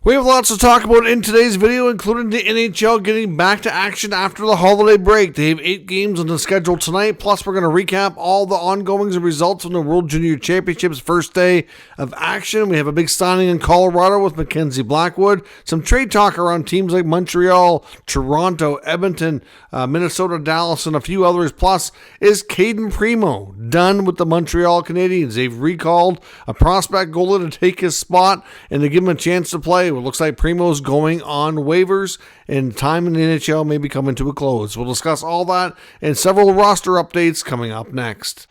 We have lots to talk about in today's video, including the NHL getting back to action after the holiday break. They have 8 games on the schedule tonight, plus we're going to recap all the ongoings and results from the World Junior Championships first day of action. We have a big signing in Colorado with Mackenzie Blackwood, some trade talk around teams like Montreal, Toronto, Edmonton, Minnesota, Dallas, and a few others. Plus, is Primeau done with the Montreal Canadiens? They've recalled a prospect goalie to take his spot and to give him a chance to play. It looks like Primeau's going on waivers, and time in the NHL may be coming to a close. We'll discuss all that and several roster updates coming up next.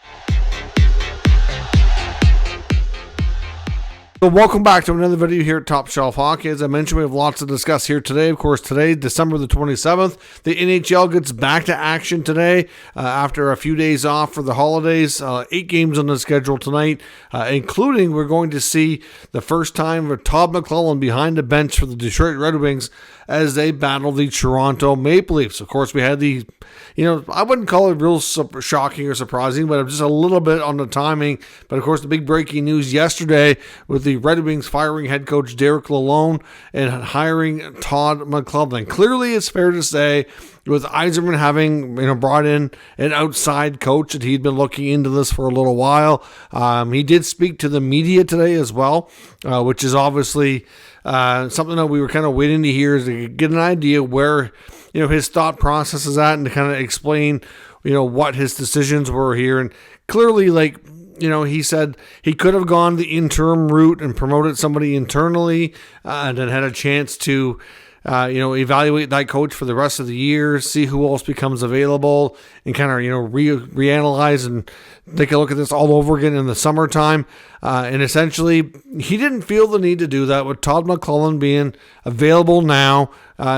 So welcome back to another video here at Top Shelf Hockey. As I mentioned, we have lots to discuss here today. Of course, today, December the 27th, the NHL gets back to action today after a few days off for the holidays. 8 games on the schedule tonight, including we're going to see the first time of Todd McLellan behind the bench for the Detroit Red Wings as they battle the Toronto Maple Leafs. Of course, we had the, I wouldn't call it real shocking or surprising, but just a little bit on the timing. But of course, the big breaking news yesterday with the Red Wings firing head coach Derek Lalonde and hiring Todd McLellan. Clearly, it's fair to say, with Yzerman having brought in an outside coach, that he'd been looking into this for a little while. He did speak to the media today as well, which is obviously something that we were kind of waiting to hear, is to get an idea where his thought process is at and to kind of explain what his decisions were here. And clearly, he said he could have gone the interim route and promoted somebody internally and then had a chance to evaluate that coach for the rest of the year, see who else becomes available, and kind of, reanalyze and take a look at this all over again in the summertime. And essentially, he didn't feel the need to do that with Todd McLellan being available now,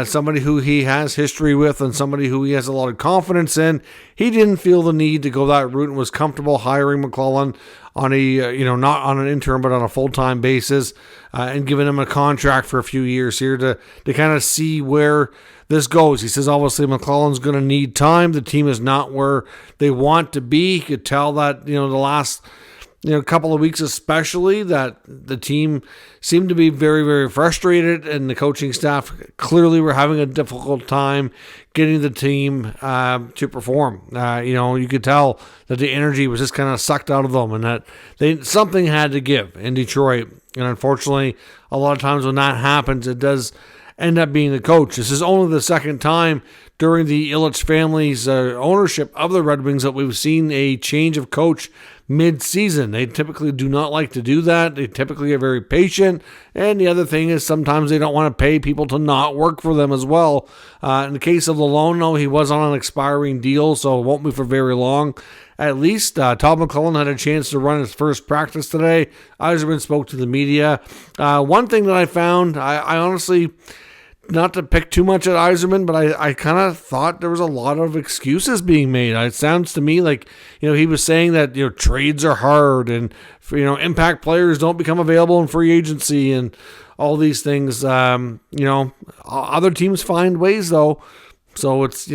somebody who he has history with and somebody who he has a lot of confidence in. He didn't feel the need to go that route and was comfortable hiring McLellan on a, not on an interim, but on a full-time basis, and giving him a contract for a few years here to kind of see where this goes. He says, obviously, McLellan's going to need time. The team is not where they want to be. He could tell that, the last couple of weeks especially, that the team seemed to be very, very frustrated, and the coaching staff clearly were having a difficult time getting the team to perform. You could tell that the energy was just kind of sucked out of them, and that something had to give in Detroit. And unfortunately, a lot of times when that happens, it does end up being the coach. This is only the second time during the Ilitch family's ownership of the Red Wings that we've seen a change of coach mid-season. They typically do not like to do that. They typically are very patient. And the other thing is sometimes they don't want to pay people to not work for them as well. In the case of Lalonde, no, he was on an expiring deal, so it won't be for very long. At least Todd McLellan had a chance to run his first practice today. Yzerman spoke to the media. One thing that I found, I honestly, not to pick too much at Yzerman, but I kind of thought there was a lot of excuses being made. It sounds to me like, he was saying that, trades are hard and, impact players don't become available in free agency and all these things. Other teams find ways though. So it's,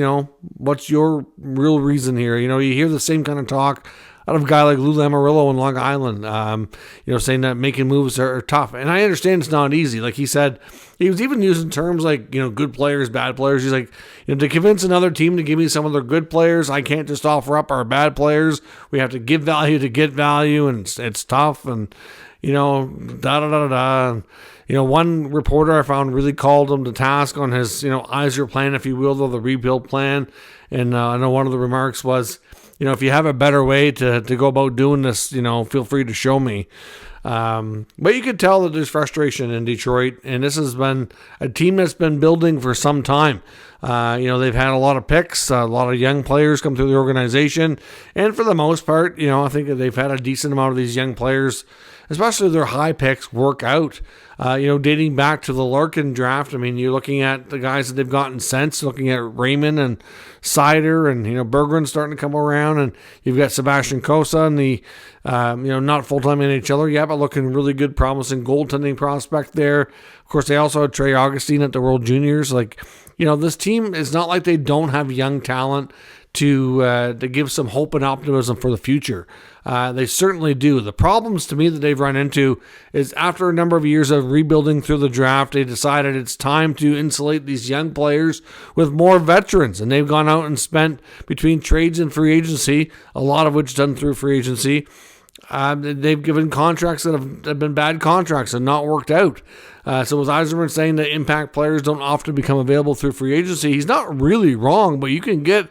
what's your real reason here? You hear the same kind of talk out of a guy like Lou Lamoriello in Long Island, saying that making moves are tough. And I understand it's not easy. Like he said, he was even using terms like, good players, bad players. He's like, to convince another team to give me some of their good players, I can't just offer up our bad players. We have to give value to get value, and it's tough. And, da-da-da-da-da. One reporter I found really called him to task on his, Yzer plan, if you will, the rebuild plan. And I know one of the remarks was, if you have a better way to go about doing this, feel free to show me. But you could tell that there's frustration in Detroit, and this has been a team that's been building for some time. They've had a lot of picks, a lot of young players come through the organization, and for the most part, I think that they've had a decent amount of these young players, especially their high picks, work out. Dating back to the Larkin draft, you're looking at the guys that they've gotten since, looking at Raymond and Seider and, Berggren's starting to come around, and you've got Sebastian Cossa and the, not full-time NHLer yet, but looking really good, promising goaltending prospect there. Of course, they also had Trey Augustine at the World Juniors. This team is not like they don't have young talent to give some hope and optimism for the future. They certainly do. The problems to me that they've run into is after a number of years of rebuilding through the draft, they decided it's time to insulate these young players with more veterans. And they've gone out and spent between trades and free agency, a lot of which done through free agency. They've given contracts that have been bad contracts and not worked out. So was Yzerman saying that impact players don't often become available through free agency? He's not really wrong, but you can get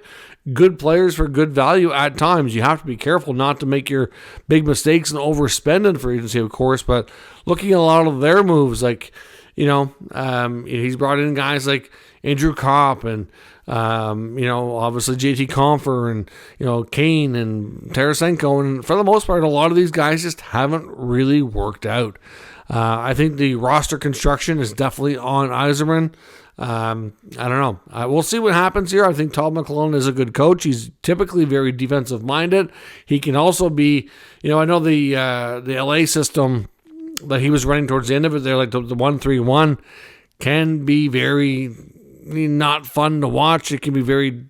good players for good value at times. You have to be careful not to make your big mistakes and overspend in free agency, of course. But looking at a lot of their moves, like, he's brought in guys like Andrew Kopp and, obviously JT Compher and, Kane and Tarasenko. And for the most part, a lot of these guys just haven't really worked out. I think the roster construction is definitely on Yzerman. I don't know. We'll see what happens here. I think Todd McLellan is a good coach. He's typically very defensive minded. He can also be, I know the LA system that he was running towards the end of it there, like the 1-3-1, can be very not fun to watch. It can be very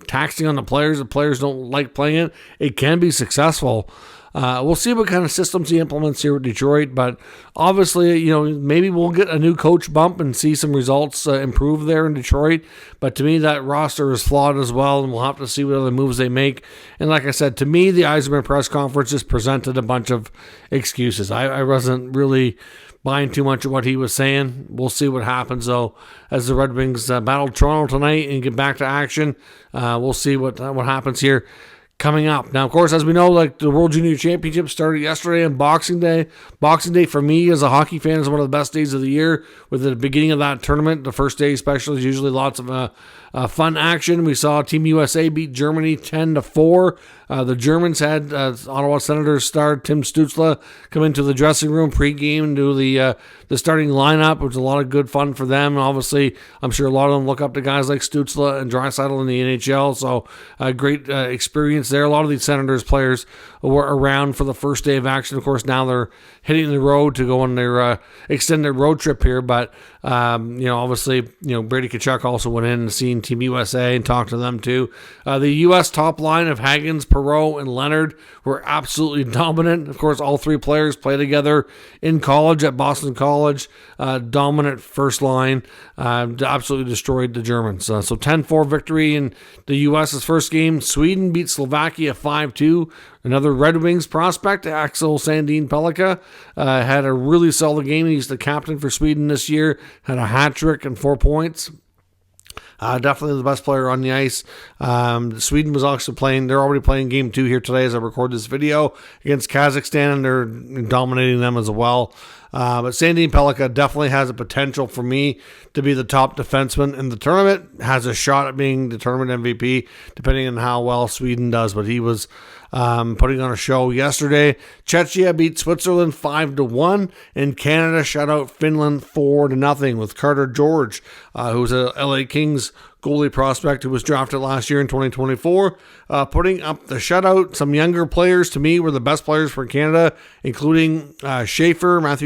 taxing on the players. The players don't like playing it. It can be successful. We'll see what kind of systems he implements here with Detroit, but obviously, maybe we'll get a new coach bump and see some results improve there in Detroit. But to me, that roster is flawed as well, and we'll have to see what other moves they make. And like I said, to me, the Yzerman press conference just presented a bunch of excuses. I wasn't really buying too much of what he was saying. We'll see what happens, though, as the Red Wings battle Toronto tonight and get back to action. We'll see what happens here coming up. Now, of course, as we know, like the World Junior Championship started yesterday and Boxing Day. Boxing Day for me as a hockey fan is one of the best days of the year. With the beginning of that tournament, the first day especially, is usually lots of fun action. We saw Team USA beat Germany 10-4. The Germans had Ottawa Senators star Tim Stützle come into the dressing room pregame and do the starting lineup, which was a lot of good fun for them. And obviously, I'm sure a lot of them look up to guys like Stützle and Draisaitl in the NHL, so a great experience there. A lot of these Senators players were around for the first day of action. Of course, now they're hitting the road to go on their extended road trip here, but obviously, Brady Tkachuk also went in and seen Team USA and talked to them too. The U.S. top line of Hagens, Perreault, and Leonard were absolutely dominant. Of course, all three players play together in college at Boston College. Dominant first line. Absolutely destroyed the Germans. So 10-4 victory in the U.S.'s first game. Sweden beat Slovakia 5-2. Another Red Wings prospect, Axel Sandin Pellikka, had a really solid game. He's the captain for Sweden this year. Had a hat trick and 4 points. Definitely the best player on the ice. Sweden was also playing. They're already playing game 2 here today as I record this video against Kazakhstan, and they're dominating them as well. But Sandin Pellikka definitely has a potential for me to be the top defenseman in the tournament. Has a shot at being the tournament MVP, depending on how well Sweden does. But he was putting on a show yesterday. Czechia beat Switzerland 5-1, and Canada shut out Finland 4-0 with Carter George, who's a LA Kings goalie prospect who was drafted last year in 2024, putting up the shutout. Some younger players, to me, were the best players for Canada, including Matthew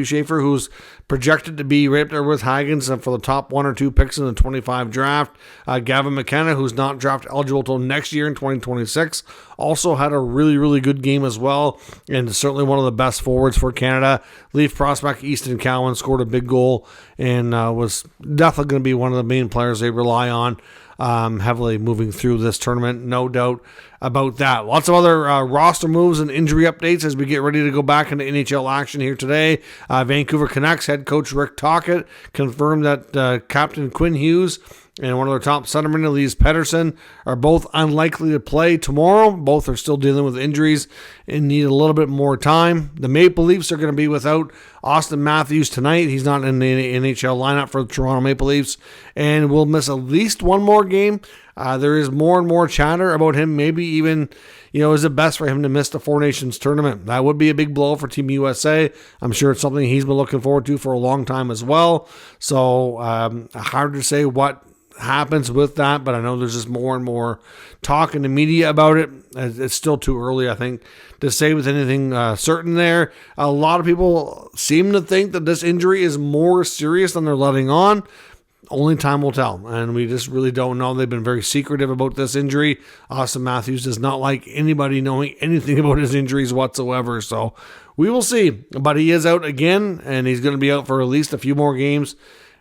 Schaefer, who's projected to be right up there with Hagens for the top 1 or 2 picks in the 25 draft. Gavin McKenna, who's not draft eligible until next year in 2026, also had a really, really good game as well, and certainly one of the best forwards for Canada. Leaf prospect Easton Cowan scored a big goal and was definitely going to be one of the main players they rely on heavily moving through this tournament, no doubt about that. Lots of other roster moves and injury updates as we get ready to go back into NHL action here today. Vancouver Canucks head coach Rick Tocchet confirmed that Captain Quinn Hughes and one of their top centermen, Elias Pettersson, are both unlikely to play tomorrow. Both are still dealing with injuries and need a little bit more time. The Maple Leafs are going to be without Austin Matthews tonight. He's not in the NHL lineup for the Toronto Maple Leafs and will miss at least one more game. There is more and more chatter about him, maybe even, is it best for him to miss the Four Nations tournament? That would be a big blow for Team USA. I'm sure it's something he's been looking forward to for a long time as well. So hard to say what happens with that, but I know there's just more and more talk in the media about it. It's still too early, I think, to say with anything certain there. A lot of people seem to think that this injury is more serious than they're letting on. only time will tell, and we just really don't know. They've been very secretive about this injury. Austin Matthews does not like anybody knowing anything about his injuries whatsoever, so we will see. But he is out again, and he's going to be out for at least a few more games,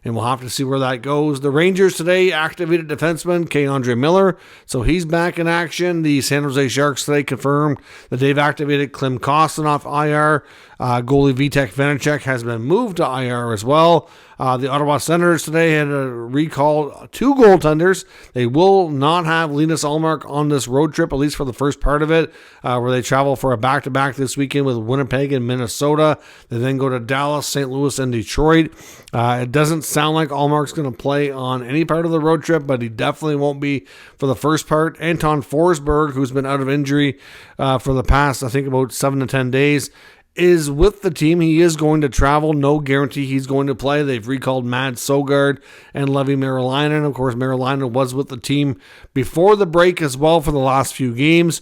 and we'll have to see where that goes. The Rangers today activated defenseman K'Andre Miller, so he's back in action. The San Jose Sharks today confirmed that they've activated Klim Kostin off IR. Goalie Vitek Vanacek has been moved to IR as well. The Ottawa Senators today had a recall 2 goaltenders. They will not have Linus Ullmark on this road trip, at least for the first part of it, where they travel for a back-to-back this weekend with Winnipeg and Minnesota. They then go to Dallas, St. Louis, and Detroit. It doesn't sound like Ullmark's going to play on any part of the road trip, but he definitely won't be for the first part. Anton Forsberg, who's been out of injury for the past, I think, about 7 to 10 days, is with the team. He is going to travel. No guarantee he's going to play. They've recalled Mads Søgaard and Levi Merilainen. Of course, Merilainen was with the team before the break as well for the last few games.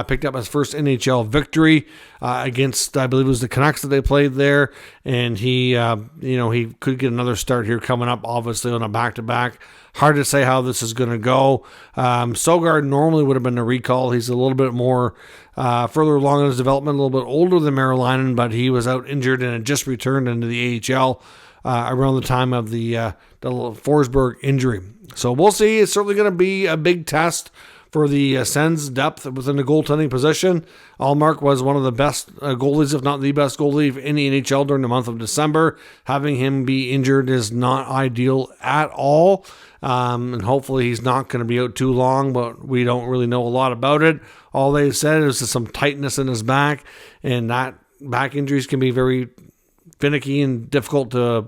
Picked up his first NHL victory against, I believe it was the Canucks that they played there. And he could get another start here coming up, obviously, on a back-to-back. Hard to say how this is going to go. Søgaard normally would have been a recall. He's a little bit more further along in his development, a little bit older than Merilainen, but he was out injured and had just returned into the AHL around the time of the Forsberg injury. So we'll see. It's certainly going to be a big test for the Sens' depth within the goaltending position. Ullmark was one of the best goalies, if not the best goalie in the NHL during the month of December. Having him be injured is not ideal at all. And hopefully he's not going to be out too long, but we don't really know a lot about it. All they said is some tightness in his back, and that back injuries can be very finicky and difficult to,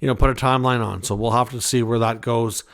put a timeline on. So we'll have to see where that goes.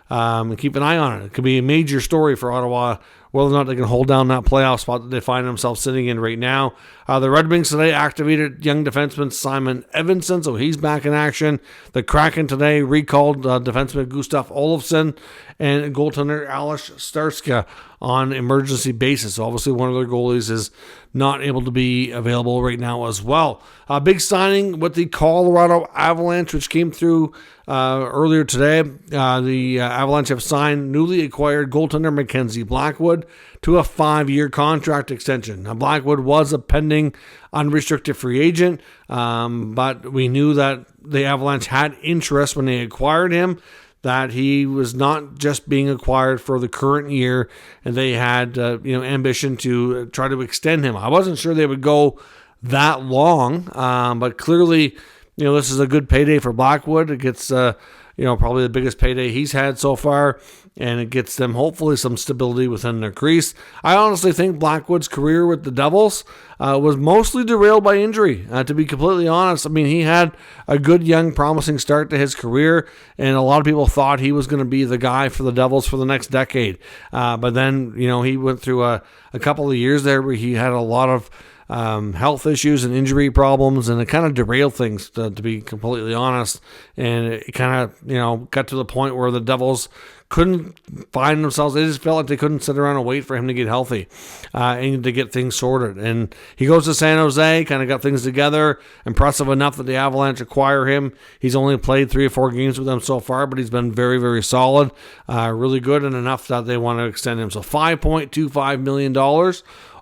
And keep an eye on it. It could be a major story for Ottawa, whether or not they can hold down that playoff spot that they find themselves sitting in right now. The Red Wings today activated young defenseman Simon Edvinsson, so he's back in action. The Kraken today recalled defenseman Gustav Olofsson and goaltender Ales Starska on emergency basis. So obviously one of their goalies is not able to be available right now as well. A big signing with the Colorado Avalanche, which came through earlier today. The Avalanche have signed newly acquired goaltender Mackenzie Blackwood to a 5-year contract extension. Now, Blackwood was a pending unrestricted free agent, but we knew that the Avalanche had interest when they acquired him, that he was not just being acquired for the current year, and they had ambition to try to extend him. I wasn't sure they would go that long, but clearly, this is a good payday for Blackwood. It gets probably the biggest payday he's had so far, and it gets them hopefully some stability within their crease. I honestly think Blackwood's career with the Devils was mostly derailed by injury, to be completely honest. I mean, he had a good, young, promising start to his career, and a lot of people thought he was going to be the guy for the Devils for the next decade. But then, he went through a couple of years there where he had a lot of health issues and injury problems, and it kind of derailed things, to be completely honest. And it kind of, got to the point where the Devils couldn't find themselves. They just felt like they couldn't sit around and wait for him to get healthy and to get things sorted. And he goes to San Jose, kind of got things together. Impressive enough that the Avalanche acquire him. He's only played 3 or 4 games with them so far, but he's been very, very solid, really good, and enough that they want to extend him. So $5.25 million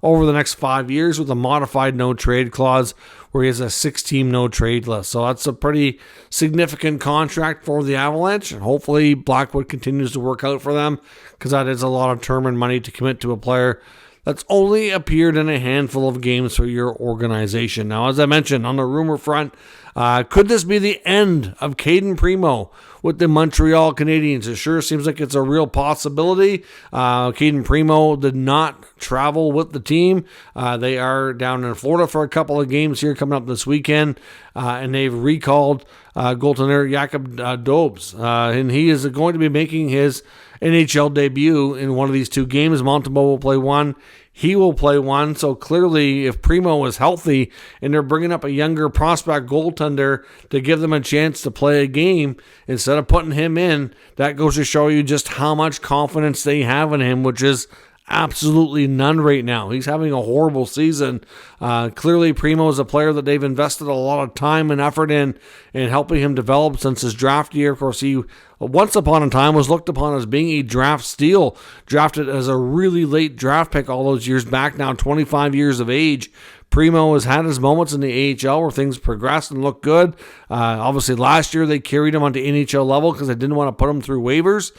over the next 5 years with a modified no-trade clause where he has a 6-team no-trade list. So that's a pretty significant contract for the Avalanche, and hopefully Blackwood continues to work out for them, because that is a lot of term and money to commit to a player that's only appeared in a handful of games for your organization. Now, as I mentioned, on the rumor front, could this be the end of Caden Primeau with the Montreal Canadiens? It sure seems like it's a real possibility. Caden Primeau did not travel with the team. They are down in Florida for a couple of games here coming up this weekend, and they've recalled goaltender Jakob Dobes, and he is going to be making his NHL debut in one of these 2 games. Montembeault will play one. He will play one. So clearly, if Primeau is healthy and they're bringing up a younger prospect goaltender to give them a chance to play a game instead of putting him in, that goes to show you just how much confidence they have in him, which is absolutely none right now. He's having a horrible season. Clearly, Primeau is a player that they've invested a lot of time and effort in helping him develop since his draft year. Of course, he once upon a time was looked upon as being a draft steal, drafted as a really late draft pick all those years back, now 25 years of age. Primeau has had his moments in the AHL where things progressed and looked good. Obviously, last year they carried him onto NHL level because they didn't want to put him through waivers.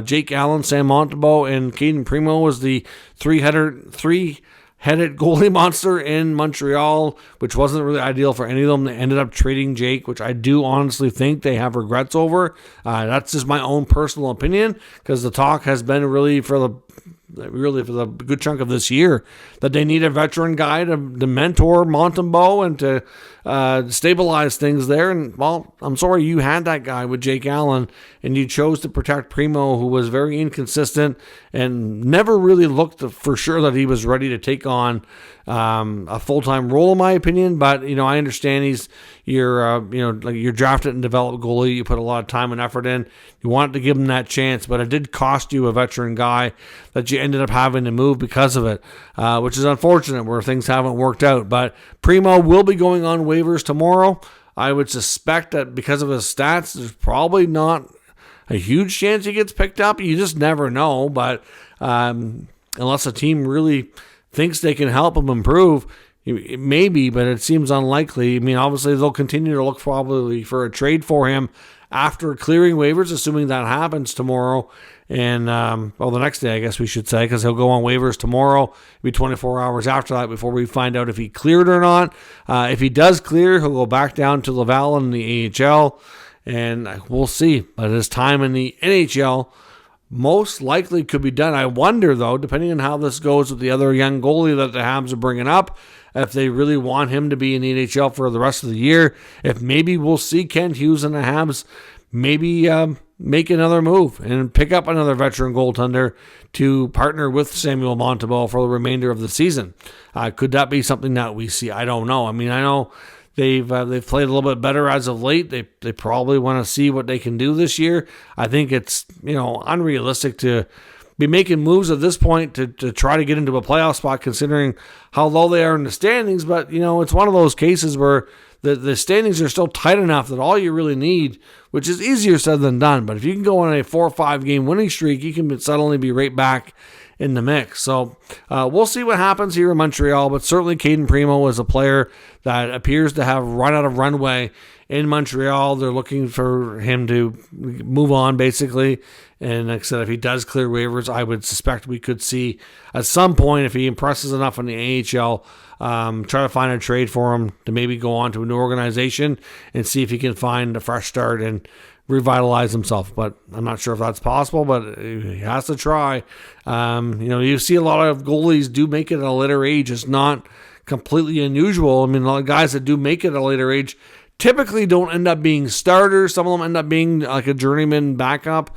Jake Allen, Sam Montembeault, and Caden Primeau was the three-headed goalie monster in Montreal, which wasn't really ideal for any of them. They ended up trading Jake, which I do honestly think they have regrets over. That's just my own personal opinion, because the talk has been really for the good chunk of this year that they need a veteran guy to mentor Montembeault and to stabilize things there. And, well, I'm sorry you had that guy with Jake Allen, and you chose to protect Primeau, who was very inconsistent and never really looked for sure that he was ready to take on a full-time role, in my opinion. But, I understand you're drafted and developed goalie. You put a lot of time and effort in. You wanted to give him that chance, but it did cost you a veteran guy that you ended up having to move because of it, which is unfortunate where things haven't worked out. But Primeau will be going on waivers tomorrow. I would suspect that because of his stats, there's probably not a huge chance he gets picked up. You just never know. But unless a team really thinks they can help him improve, maybe, but it seems unlikely. Obviously, they'll continue to look probably for a trade for him after clearing waivers, assuming that happens tomorrow. And, the next day, I guess we should say, because he'll go on waivers tomorrow. It'll be 24 hours after that before we find out if he cleared or not. If he does clear, he'll go back down to Laval in the AHL, and we'll see. But his time in the NHL most likely could be done. I wonder, though, depending on how this goes with the other young goalie that the Habs are bringing up, if they really want him to be in the NHL for the rest of the year, if maybe we'll see Kent Hughes and the Habs maybe make another move and pick up another veteran goaltender to partner with Samuel Montembeault for the remainder of the season. Could that be something that we see? I don't know. I know they've played a little bit better as of late. They probably want to see what they can do this year. I think it's unrealistic to be making moves at this point to try to get into a playoff spot, considering how low they are in the standings. But it's one of those cases where the standings are still tight enough that all you really need, which is easier said than done, but if you can go on a 4 or 5 game winning streak, you can suddenly be right back in the mix. So we'll see what happens here in Montreal, but certainly Caden Primeau is a player that appears to have run out of runway in Montreal. They're looking for him to move on, basically. And like I said, if he does clear waivers, I would suspect we could see at some point, if he impresses enough in the AHL, try to find a trade for him to maybe go on to a new organization and see if he can find a fresh start and revitalize himself. But I'm not sure if that's possible, but he has to try. You see a lot of goalies do make it at a later age. It's not completely unusual. A lot of guys that do make it at a later age typically don't end up being starters. Some of them end up being like a journeyman backup,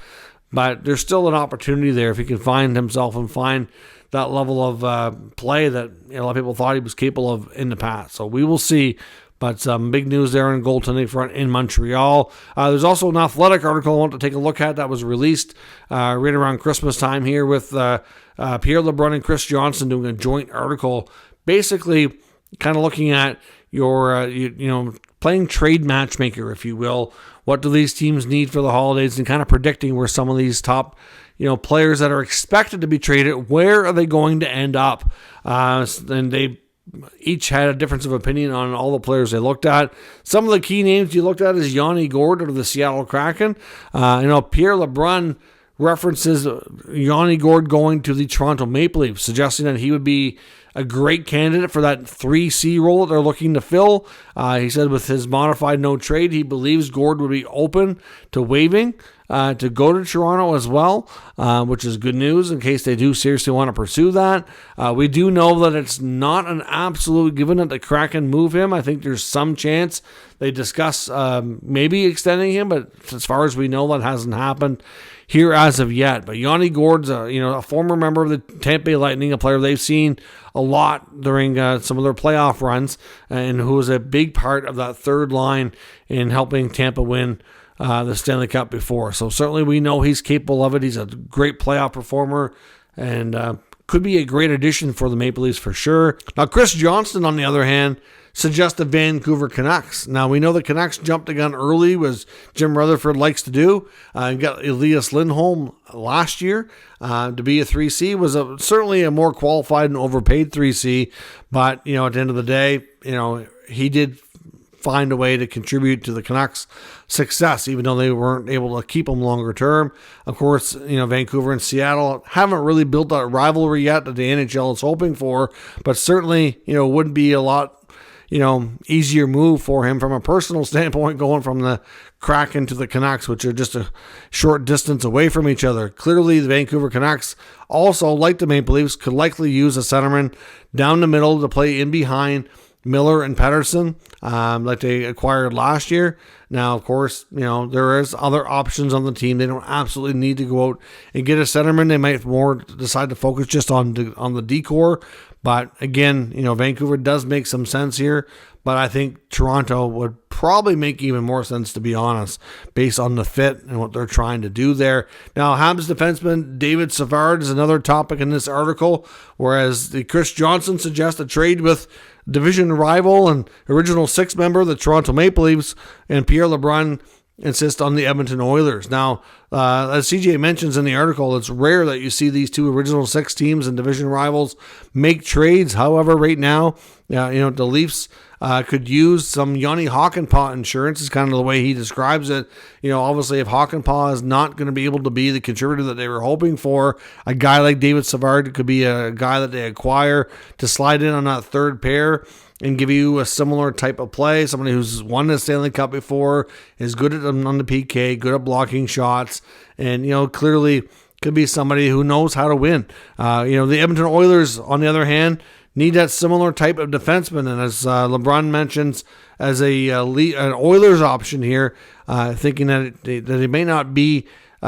but there's still an opportunity there if he can find himself and find that level of play that a lot of people thought he was capable of in the past. So we will see. But some big news there in goaltending front in Montreal. There's also an Athletic article I want to take a look at that was released right around Christmas time here with Pierre LeBrun and Chris Johnson doing a joint article, basically kind of looking at your playing trade matchmaker, if you will. What do these teams need for the holidays, and kind of predicting where some of these top players that are expected to be traded, where are they going to end up? And they each had a difference of opinion on all the players they looked at. Some of the key names you looked at is Yanni Gourde of the Seattle Kraken. Pierre LeBrun references Yanni Gourde going to the Toronto Maple Leafs, suggesting that he would be a great candidate for that 3C role that they're looking to fill. He said with his modified no trade, he believes Gourde would be open to waiving to go to Toronto as well, which is good news in case they do seriously want to pursue that. We do know that it's not an absolute given that the Kraken move him. I think there's some chance they discuss maybe extending him, but as far as we know, that hasn't happened here as of yet. But Yanni Gourde's a former member of the Tampa Bay Lightning, a player they've seen a lot during some of their playoff runs, and who was a big part of that third line in helping Tampa win the Stanley Cup before. So certainly we know he's capable of it. He's a great playoff performer and could be a great addition for the Maple Leafs for sure. Now, Chris Johnston, on the other hand, suggest the Vancouver Canucks. Now, we know the Canucks jumped the gun early, as Jim Rutherford likes to do, and got Elias Lindholm last year to be a 3C. Was certainly a more qualified and overpaid 3C, but, at the end of the day, he did find a way to contribute to the Canucks' success, even though they weren't able to keep him longer term. Of course, Vancouver and Seattle haven't really built that rivalry yet that the NHL is hoping for, but certainly, wouldn't be a lot, easier move for him from a personal standpoint, going from the Kraken to the Canucks, which are just a short distance away from each other. Clearly, the Vancouver Canucks also, like the Maple Leafs, could likely use a centerman down the middle to play in behind Miller and Pettersson, like they acquired last year. Now, of course, there is other options on the team. They don't absolutely need to go out and get a centerman. They might more decide to focus just on the decor. But again, Vancouver does make some sense here. But I think Toronto would probably make even more sense, to be honest, based on the fit and what they're trying to do there. Now, Habs defenseman David Savard is another topic in this article, whereas the Chris Johnson suggests a trade with division rival and original six member of the Toronto Maple Leafs, and Pierre LeBrun insist on the Edmonton Oilers. Now, as CJ mentions in the article, it's rare that you see these two original six teams and division rivals make trades. However, right now, the Leafs could use some Jani Hakanpää insurance, is kind of the way he describes it. Obviously, if Hakanpää is not going to be able to be the contributor that they were hoping for, a guy like David Savard could be a guy that they acquire to slide in on that third pair and give you a similar type of play. Somebody who's won the Stanley Cup before, is good at on the PK, good at blocking shots, and, clearly could be somebody who knows how to win. The Edmonton Oilers, on the other hand, need that similar type of defenseman. And as LeBron mentions, as an Oilers option here, thinking that it may not be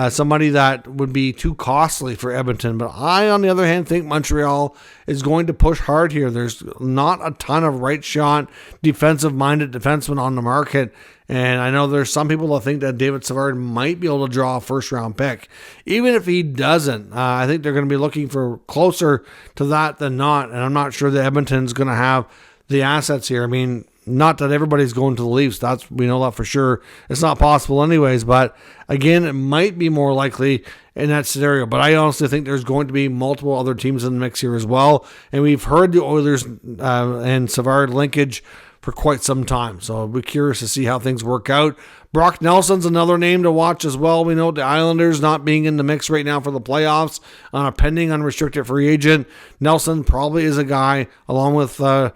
somebody that would be too costly for Edmonton. But I, on the other hand, think Montreal is going to push hard here. There's not a ton of right shot, defensive-minded defensemen on the market. And I know there's some people that think that David Savard might be able to draw a first-round pick. Even if he doesn't, I think they're going to be looking for closer to that than not. And I'm not sure that Edmonton's going to have the assets here. I mean, not that everybody's going to the Leafs. We know that for sure. It's not possible anyways. But again, it might be more likely in that scenario. But I honestly think there's going to be multiple other teams in the mix here as well. And we've heard the Oilers and Savard linkage for quite some time. So I'll be curious to see how things work out. Brock Nelson's another name to watch as well. We know the Islanders not being in the mix right now for the playoffs on a pending unrestricted free agent. Nelson probably is a guy, along with fellow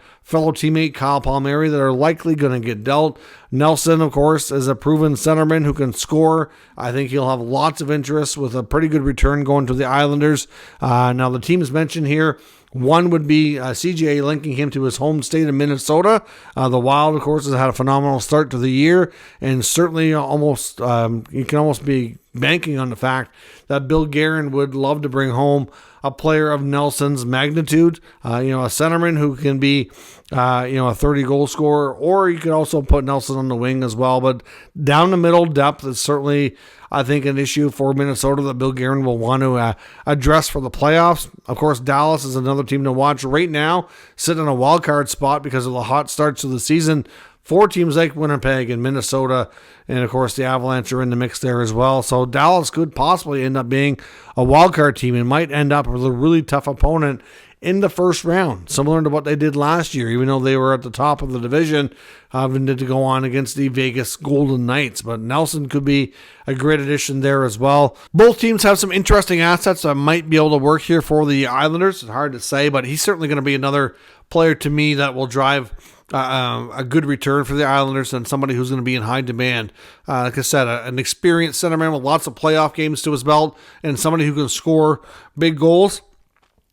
teammate Kyle Palmieri, that are likely going to get dealt. Nelson, of course, is a proven centerman who can score. I think he'll have lots of interest with a pretty good return going to the Islanders. Now, the teams mentioned here, one would be CJ linking him to his home state of Minnesota. The Wild, of course, has had a phenomenal start to the year, and certainly almost you can almost be banking on the fact that Bill Guerin would love to bring home a player of Nelson's magnitude, a centerman who can be, a 30-goal scorer, or you could also put Nelson on the wing as well. But down the middle, depth is certainly, I think, an issue for Minnesota that Bill Guerin will want to address for the playoffs. Of course, Dallas is another team to watch right now, sitting in a wild card spot because of the hot starts of the season. 4 teams like Winnipeg and Minnesota, and of course the Avalanche are in the mix there as well. So Dallas could possibly end up being a wildcard team and might end up with a really tough opponent in the first round, similar to what they did last year, even though they were at the top of the division, having to go on against the Vegas Golden Knights. But Nelson could be a great addition there as well. Both teams have some interesting assets that might be able to work here for the Islanders. It's hard to say, but he's certainly going to be another player to me that will drive a good return for the Islanders, and somebody who's going to be in high demand. Like I said, an experienced centerman with lots of playoff games to his belt, and somebody who can score big goals.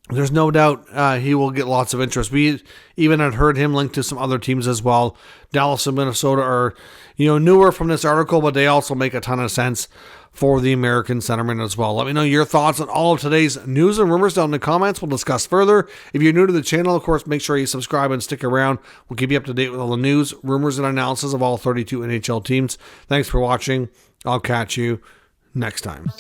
There's no doubt he will get lots of interest. We even had heard him linked to some other teams as well. Dallas and Minnesota are, newer from this article, but they also make a ton of sense for the American centerman as well. Let me know your thoughts on all of today's news and rumors down in the comments. We'll discuss further. If you're new to the channel, of course, make sure you subscribe and stick around. We'll keep you up to date with all the news, rumors, and analysis of all 32 NHL teams. Thanks for watching. I'll catch you next time.